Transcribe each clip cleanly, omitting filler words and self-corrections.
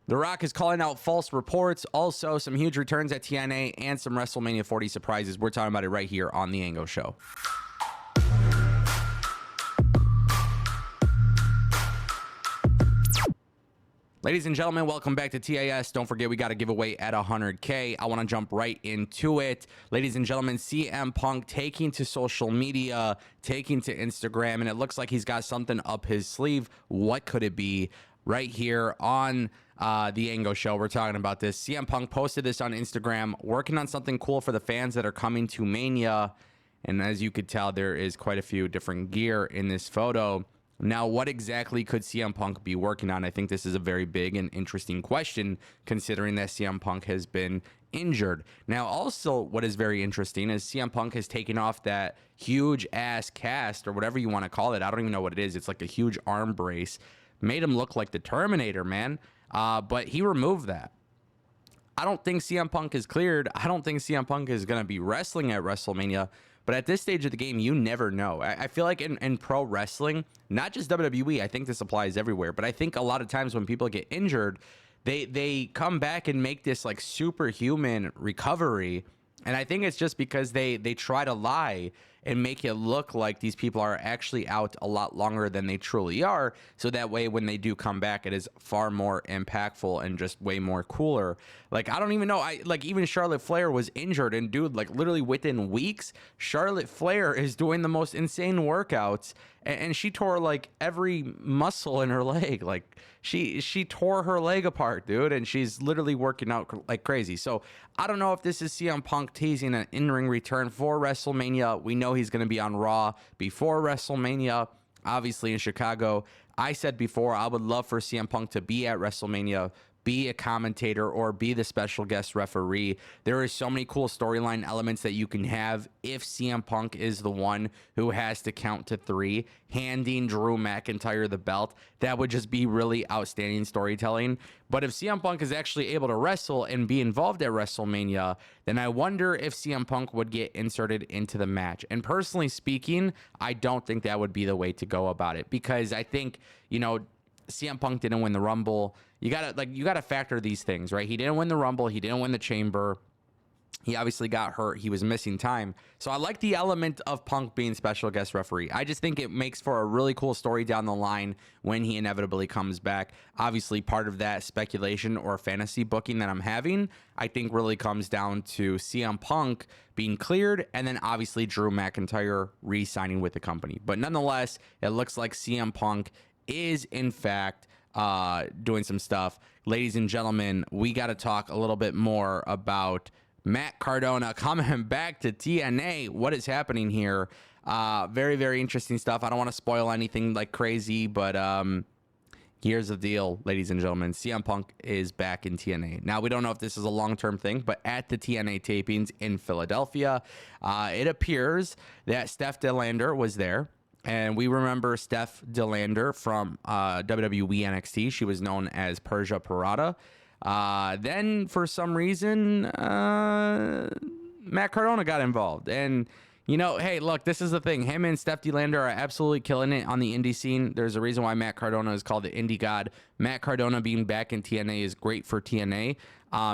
The Rock is calling out false reports. Also, some huge returns at TNA and some WrestleMania 40 surprises. We're talking about it right here on The Ango Show. Ladies and gentlemen, welcome back to TAS. Don't forget, we got a giveaway at 100K. I want to jump right into it. Ladies and gentlemen, CM Punk taking to social media, taking to Instagram, and it looks like he's got something up his sleeve. What could it be? Right here on The Ango Show, we're talking about this. CM Punk posted this on Instagram, working on something cool for the fans that are coming to Mania. And as you could tell, there is quite a few different gear in this photo. Now, what exactly could CM Punk be working on? I think this is a very big and interesting question, considering that CM Punk has been injured. Now, also, what is very interesting is CM Punk has taken off that huge ass cast, or whatever you want to call it. I don't even know what it is. It's like a huge arm brace. Made him look like the Terminator, man. But he removed that. I don't think CM Punk is cleared. I don't think CM Punk is going to be wrestling at WrestleMania. But at this stage of the game, you never know. I feel like in pro wrestling, not just WWE, I think this applies everywhere. But I think a lot of times when people get injured, they come back and make this like superhuman recovery. And I think it's just because they try to lie and make it look like these people are actually out a lot longer than they truly are. So that way, when they do come back, it is far more impactful and just way more cooler. Like, I don't even know. Even Charlotte Flair was injured, and dude, like literally within weeks, Charlotte Flair is doing the most insane workouts, and she tore like every muscle in her leg. Like she tore her leg apart, dude, and she's literally working out like crazy. So I don't know if this is CM Punk teasing an in-ring return for WrestleMania. We know he's going to be on Raw before WrestleMania, obviously in Chicago. I said before, I would love for CM Punk to be at WrestleMania, be a commentator, or be the special guest referee. There is so many cool storyline elements that you can have if CM Punk is the one who has to count to 3, handing Drew McIntyre the belt. That would just be really outstanding storytelling. But if CM Punk is actually able to wrestle and be involved at WrestleMania, then I wonder if CM Punk would get inserted into the match. And personally speaking, I don't think that would be the way to go about it, because I think, CM Punk didn't win the Rumble. You gotta factor these things, right? He didn't win the Rumble. He didn't win the Chamber. He obviously got hurt. He was missing time. So I like the element of Punk being special guest referee. I just think it makes for a really cool story down the line when he inevitably comes back. Obviously, part of that speculation or fantasy booking that I'm having, I think really comes down to CM Punk being cleared, and then obviously Drew McIntyre re-signing with the company. But nonetheless, it looks like CM Punk is in fact doing some stuff. Ladies and gentlemen, we got to talk a little bit more about Matt Cardona coming back to TNA. What is happening here? Very, very interesting stuff. I don't want to spoil anything like crazy, but here's the deal, ladies and gentlemen. CM Punk is back in TNA. Now, we don't know if this is a long-term thing, but at the TNA tapings in Philadelphia, it appears that Steph DeLander was there. And we remember Steph DeLander from WWE NXT. She was known as Persia Pirotta. Then, for some reason, Matt Cardona got involved. And, hey, look, this is the thing. Him and Steph DeLander are absolutely killing it on the indie scene. There's a reason why Matt Cardona is called the indie god. Matt Cardona being back in TNA is great for TNA.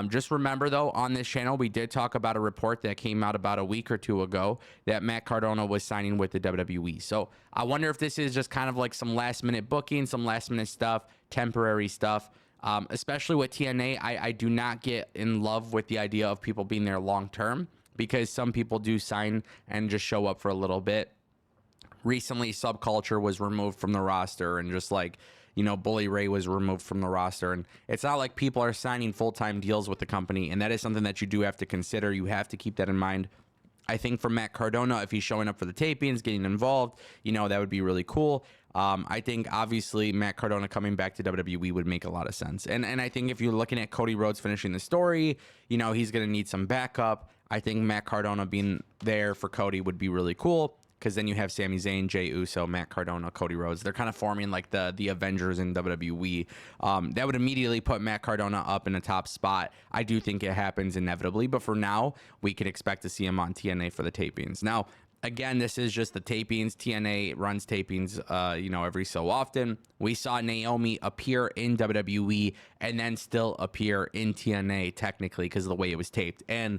Just remember, though, on this channel, we did talk about a report that came out about a week or two ago that Matt Cardona was signing with the WWE. So I wonder if this is just kind of like some last-minute booking, some last-minute stuff, temporary stuff. Especially with TNA, I do not get in love with the idea of people being there long-term, because some people do sign and just show up for a little bit. Recently, Subculture was removed from the roster, and just like, Bully Ray was removed from the roster. And it's not like people are signing full-time deals with the company, and that is something that you do have to consider. You have to keep that in mind. I think for Matt Cardona, if he's showing up for the tapings, getting involved, that would be really cool. I think, obviously, Matt Cardona coming back to WWE would make a lot of sense. And I think if you're looking at Cody Rhodes finishing the story, he's going to need some backup. I think Matt Cardona being there for Cody would be really cool, because then you have Sami Zayn, Jey Uso, Matt Cardona, Cody Rhodes. They're kind of forming like the Avengers in WWE. That would immediately put Matt Cardona up in a top spot. I do think it happens inevitably, but for now, we can expect to see him on TNA for the tapings. Now, Again, this is just the tapings. TNA runs tapings, every so often. We saw Naomi appear in WWE and then still appear in TNA technically because of the way it was taped. And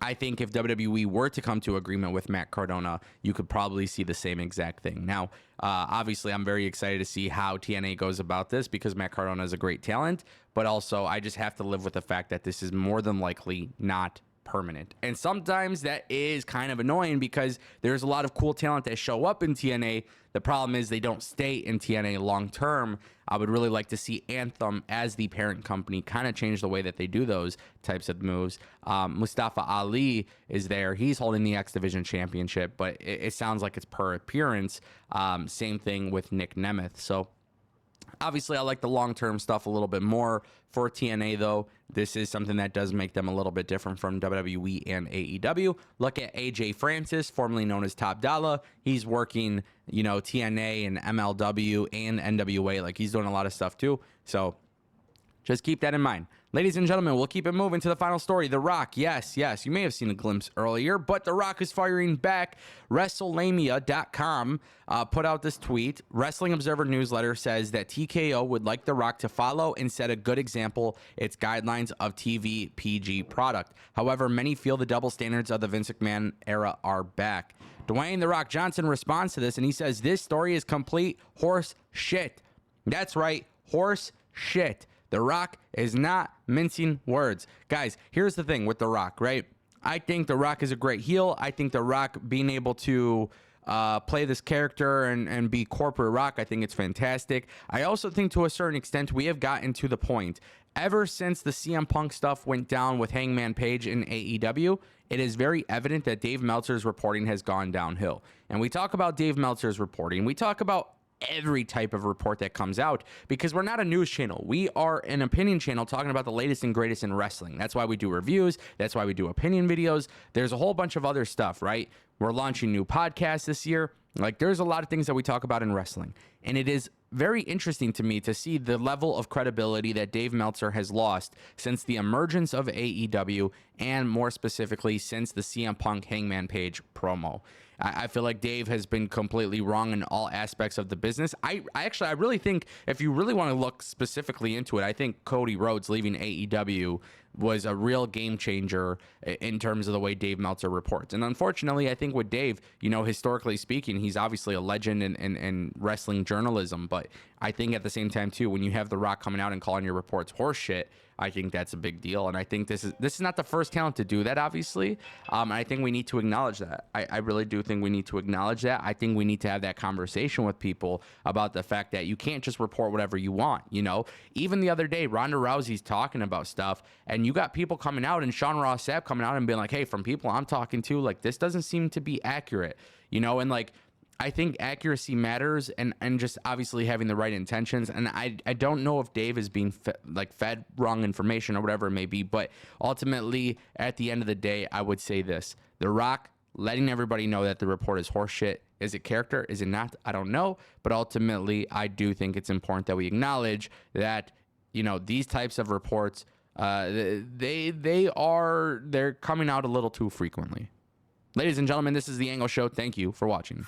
I think if WWE were to come to agreement with Matt Cardona, you could probably see the same exact thing. Now, obviously, I'm very excited to see how TNA goes about this because Matt Cardona is a great talent, but also I just have to live with the fact that this is more than likely not permanent. And sometimes that is kind of annoying because there's a lot of cool talent that show up in TNA. The problem is they don't stay in TNA long term. I would really like to see Anthem as the parent company kind of change the way that they do those types of moves. Mustafa Ali is there. He's holding the X Division Championship, but it sounds like it's per appearance. Same thing with Nick Nemeth. So obviously, I like the long-term stuff a little bit more. For TNA, though, this is something that does make them a little bit different from WWE and AEW. Look at AJ Francis, formerly known as Top Dollar. He's working, TNA and MLW and NWA. Like, he's doing a lot of stuff, too. So just keep that in mind. Ladies and gentlemen, we'll keep it moving to the final story. The Rock, yes, you may have seen a glimpse earlier, but The Rock is firing back. WrestleMania.com put out this tweet. Wrestling Observer newsletter says that TKO would like The Rock to follow and set a good example, its guidelines of TV PG product. However, many feel the double standards of the Vince McMahon era are back. Dwayne The Rock Johnson responds to this, and he says, this story is complete horse shit. That's right, horse shit. The Rock is not mincing words. Guys, here's the thing with The Rock, right? I think The Rock is a great heel. I think The Rock being able to play this character and be corporate Rock, I think it's fantastic. I also think to a certain extent we have gotten to the point, ever since the CM Punk stuff went down with Hangman Page in AEW, it is very evident that Dave Meltzer's reporting has gone downhill. And we talk about Dave Meltzer's reporting. We talk about every type of report that comes out because we're not a news channel. We are an opinion channel talking about the latest and greatest in wrestling. That's why we do reviews. That's why we do opinion videos. There's a whole bunch of other stuff, right? We're launching new podcasts this year. Like, there's a lot of things that we talk about in wrestling. And it is very interesting to me to see the level of credibility that Dave Meltzer has lost since the emergence of AEW and more specifically since the CM Punk Hangman Page promo. I feel like Dave has been completely wrong in all aspects of the business. I really think if you really want to look specifically into it, I think Cody Rhodes leaving AEW was a real game changer in terms of the way Dave Meltzer reports. And unfortunately, I think with Dave, historically speaking, he's obviously a legend in wrestling journalism. But I think at the same time, too, when you have The Rock coming out and calling your reports horseshit, I think that's a big deal. And I think this is not the first talent to do that, obviously. I think we need to acknowledge that. I really do think we need to acknowledge that. I think we need to have that conversation with people about the fact that you can't just report whatever you want. Even the other day, Ronda Rousey's talking about stuff, and you got people coming out, and Sean Ross Sapp coming out and being like, hey, from people I'm talking to, like, this doesn't seem to be accurate, and like, I think accuracy matters and just obviously having the right intentions. And I don't know if Dave is being fed wrong information or whatever it may be. But ultimately, at the end of the day, I would say this. The Rock letting everybody know that the report is horseshit. Is it character? Is it not? I don't know. But ultimately, I do think it's important that we acknowledge that, these types of reports, they're coming out a little too frequently. Ladies and gentlemen, this is the Ango Show. Thank you for watching.